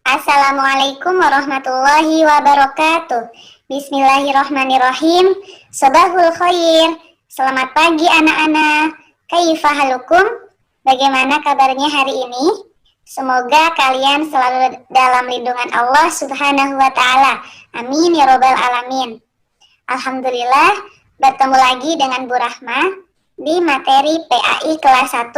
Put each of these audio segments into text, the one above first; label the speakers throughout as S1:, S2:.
S1: Assalamualaikum warahmatullahi wabarakatuh. Bismillahirrahmanirrahim. Sabahul khair. Selamat pagi anak-anak. Kaifa halukum? Bagaimana kabarnya hari ini? Semoga kalian selalu dalam lindungan Allah Subhanahu wa taala. Amin ya robbal alamin. Alhamdulillah, bertemu lagi dengan Bu Rahma di materi PAI kelas 1.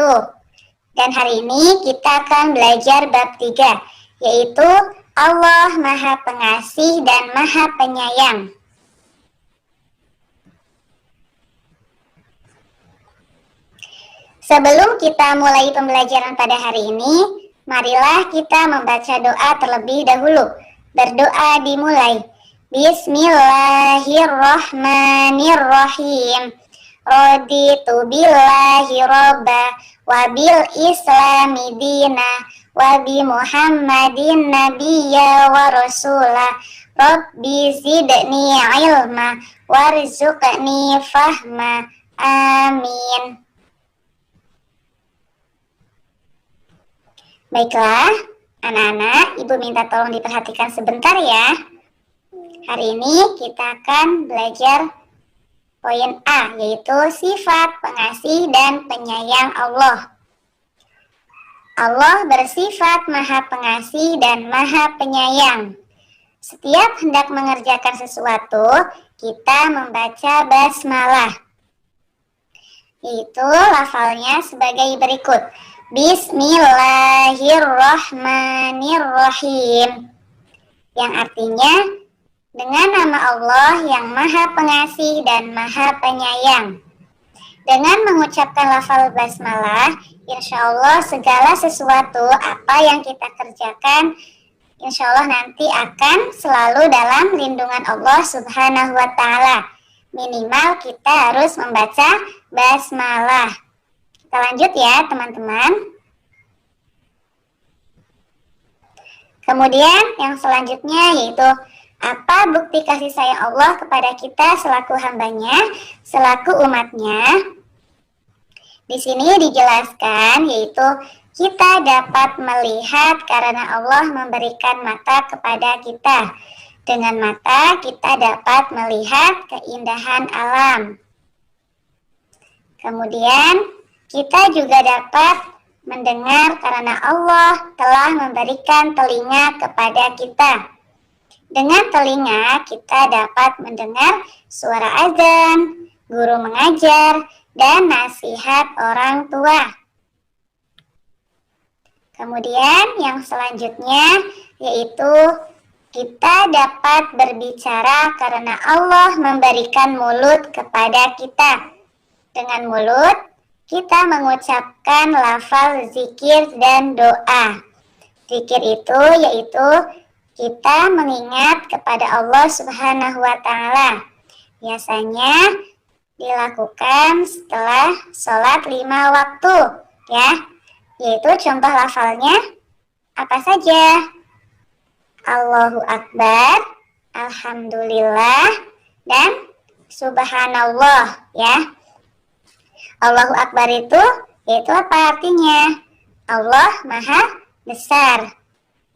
S1: Dan hari ini kita akan belajar bab 3, yaitu Allah Maha Pengasih dan Maha Penyayang. Sebelum kita mulai pembelajaran pada hari ini, marilah kita membaca doa terlebih dahulu. Berdoa dimulai. Bismillahirrahmanirrahim. Raditu billahi robba wa bil islami dina wa bi Muhammadin nabiyya wa rasulah. Rabbi zidni ilma warzuqni fahma. Amin. Baiklah, anak-anak, Ibu minta tolong diperhatikan sebentar ya. Hari ini kita akan belajar poin A, yaitu sifat pengasih dan penyayang Allah. Allah bersifat Maha Pengasih dan Maha Penyayang. Setiap hendak mengerjakan sesuatu, kita membaca basmalah. Itu lafalnya sebagai berikut. Bismillahirrahmanirrahim. Yang artinya, dengan nama Allah yang Maha Pengasih dan Maha Penyayang. Dengan mengucapkan lafal basmalah, insya Allah segala sesuatu apa yang kita kerjakan, insya Allah nanti akan selalu dalam lindungan Allah Subhanahu wa ta'ala. Minimal kita harus membaca basmalah. Kita lanjut ya teman-teman. Kemudian yang selanjutnya yaitu apa bukti kasih sayang Allah kepada kita selaku hambanya, selaku umatnya. Di sini dijelaskan yaitu kita dapat melihat karena Allah memberikan mata kepada kita. Dengan mata kita dapat melihat keindahan alam. Kemudian kita juga dapat mendengar karena Allah telah memberikan telinga kepada kita. Dengan telinga kita dapat mendengar suara azan, guru mengajar, dan nasihat orang tua. Kemudian yang selanjutnya yaitu kita dapat berbicara karena Allah memberikan mulut kepada kita. Dengan mulut kita mengucapkan lafal zikir dan doa. Zikir itu yaitu kita mengingat kepada Allah Subhanahu wa ta'ala. Biasanya dilakukan setelah sholat 5 waktu ya. Yaitu contoh lafalnya apa saja? Allahu Akbar, Alhamdulillah, dan Subhanallah ya. Allahu Akbar itu yaitu apa artinya? Allah Maha Besar.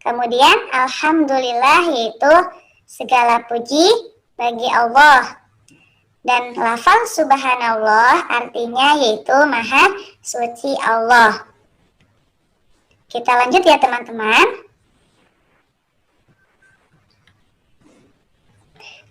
S1: Kemudian Alhamdulillah yaitu segala puji bagi Allah. Dan lafal Subhanallah artinya yaitu Maha Suci Allah. Kita lanjut ya teman-teman.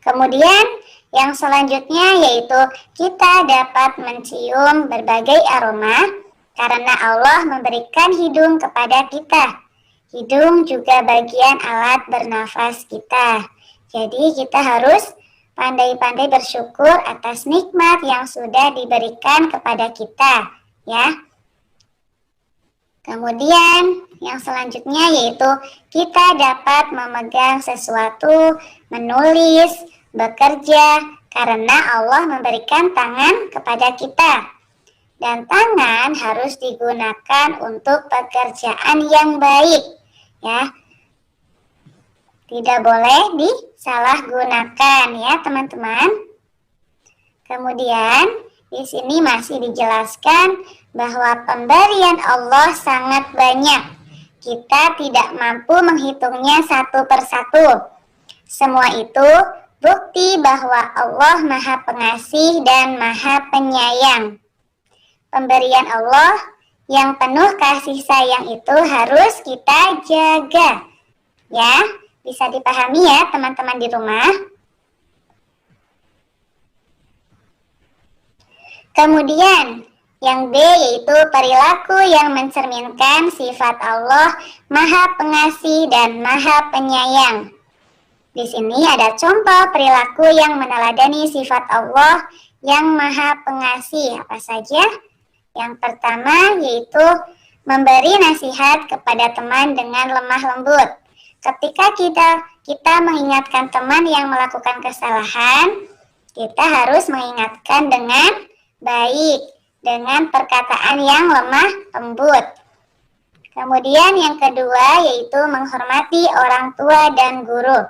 S1: Kemudian yang selanjutnya yaitu kita dapat mencium berbagai aroma karena Allah memberikan hidung kepada kita. Hidung juga bagian alat bernafas kita. Jadi kita harus pandai-pandai bersyukur atas nikmat yang sudah diberikan kepada kita, ya. Kemudian yang selanjutnya yaitu kita dapat memegang sesuatu, menulis, bekerja karena Allah memberikan tangan kepada kita. Dan tangan harus digunakan untuk pekerjaan yang baik, ya. Tidak boleh disalahgunakan ya teman-teman. Kemudian di sini masih dijelaskan bahwa pemberian Allah sangat banyak. kita tidak mampu menghitungnya satu persatu. Semua itu bukti bahwa Allah Maha Pengasih dan Maha Penyayang. Pemberian Allah yang penuh kasih sayang itu harus kita jaga. Ya, bisa dipahami ya teman-teman di rumah. Kemudian, yang B yaitu perilaku yang mencerminkan sifat Allah Maha Pengasih dan Maha Penyayang. Di sini ada contoh perilaku yang meneladani sifat Allah yang Maha Pengasih. Apa saja? Yang pertama yaitu memberi nasihat kepada teman dengan lemah lembut. Ketika kita mengingatkan teman yang melakukan kesalahan, kita harus mengingatkan dengan baik, dengan perkataan yang lemah lembut. Kemudian yang kedua yaitu menghormati orang tua dan guru.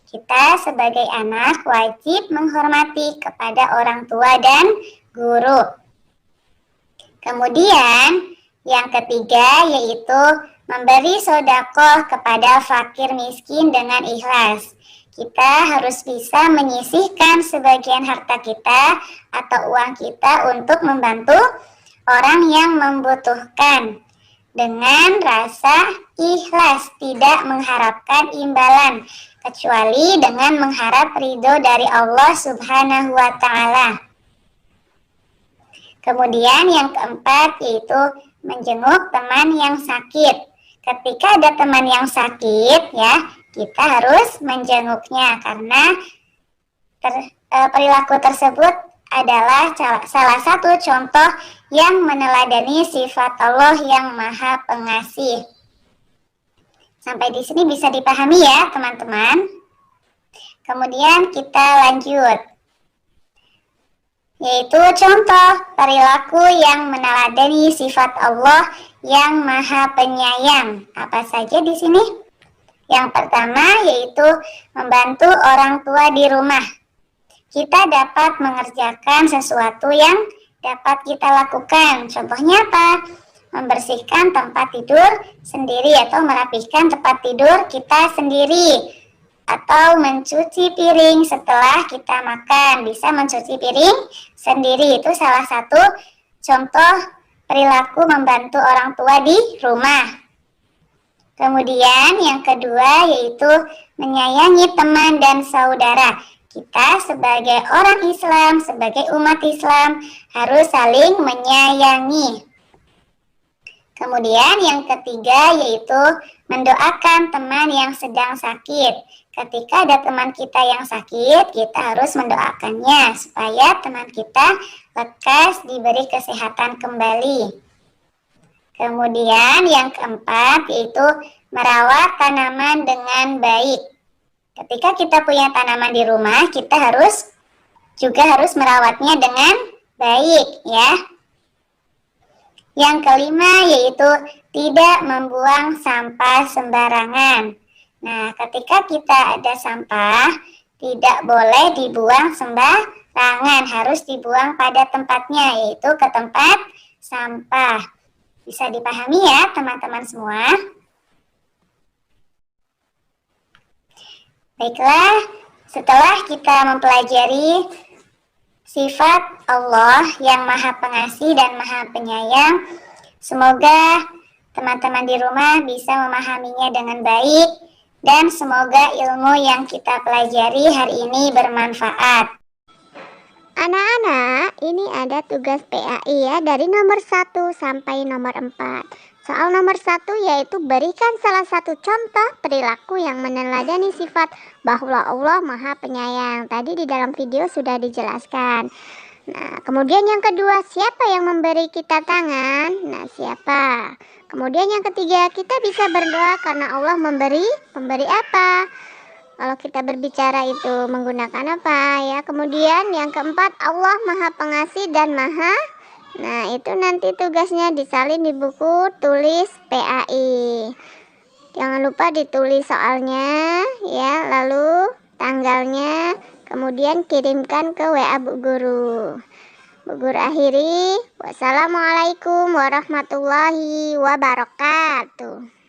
S1: Kita sebagai anak wajib menghormati kepada orang tua dan guru. Kemudian yang ketiga yaitu memberi sedekah kepada fakir miskin dengan ikhlas. Kita harus bisa menyisihkan sebagian harta kita atau uang kita untuk membantu orang yang membutuhkan dengan rasa ikhlas, tidak mengharapkan imbalan kecuali dengan mengharap ridho dari Allah Subhanahu wa Ta'ala. Kemudian yang keempat yaitu menjenguk teman yang sakit. Ketika ada teman yang sakit ya, kita harus menjenguknya karena perilaku tersebut adalah salah satu contoh yang meneladani sifat Allah yang Maha Pengasih. Sampai di sini bisa dipahami ya teman-teman. Kemudian kita lanjut. Yaitu contoh perilaku yang meneladani sifat Allah yang Maha Penyayang. Apa saja di sini? Yang pertama yaitu membantu orang tua di rumah. Kita dapat mengerjakan sesuatu yang dapat kita lakukan. Contohnya apa? Membersihkan tempat tidur sendiri atau merapihkan tempat tidur kita sendiri. Atau mencuci piring setelah kita makan. Bisa mencuci piring sendiri. Itu salah satu contoh perilaku membantu orang tua di rumah. Kemudian yang kedua yaitu menyayangi teman dan saudara. Kita sebagai orang Islam, sebagai umat Islam harus saling menyayangi. Kemudian yang ketiga yaitu mendoakan teman yang sedang sakit. Ketika ada teman kita yang sakit, kita harus mendoakannya supaya teman kita lekas diberi kesehatan kembali. Kemudian yang keempat yaitu merawat tanaman dengan baik. Ketika kita punya tanaman di rumah, kita harus merawatnya dengan baik ya. Yang kelima yaitu tidak membuang sampah sembarangan. Nah, ketika kita ada sampah, tidak boleh dibuang sembarangan, harus dibuang pada tempatnya, yaitu ke tempat sampah. Bisa dipahami ya teman-teman semua? Baiklah, setelah kita mempelajari sifat Allah yang Maha Pengasih dan Maha Penyayang, semoga teman-teman di rumah bisa memahaminya dengan baik dan semoga ilmu yang kita pelajari hari ini bermanfaat.
S2: Anak-anak, ini ada tugas PAI ya dari nomor 1 sampai nomor 4. Soal nomor 1 yaitu berikan salah satu contoh perilaku yang meneladani sifat bahwa Allah Maha Penyayang. Tadi di dalam video sudah dijelaskan. Nah, kemudian yang kedua, siapa yang memberi kita tangan? Nah, siapa? Kemudian yang ketiga, kita bisa berdoa karena Allah memberi apa? Kalau kita berbicara itu menggunakan apa ya? Kemudian yang keempat, Allah Maha Pengasih dan Maha. Nah, itu nanti tugasnya disalin di buku tulis PAI. Jangan lupa ditulis soalnya ya, lalu tanggalnya, kemudian kirimkan ke WA Bu Guru. Bu Guru akhiri, wassalamualaikum warahmatullahi wabarakatuh.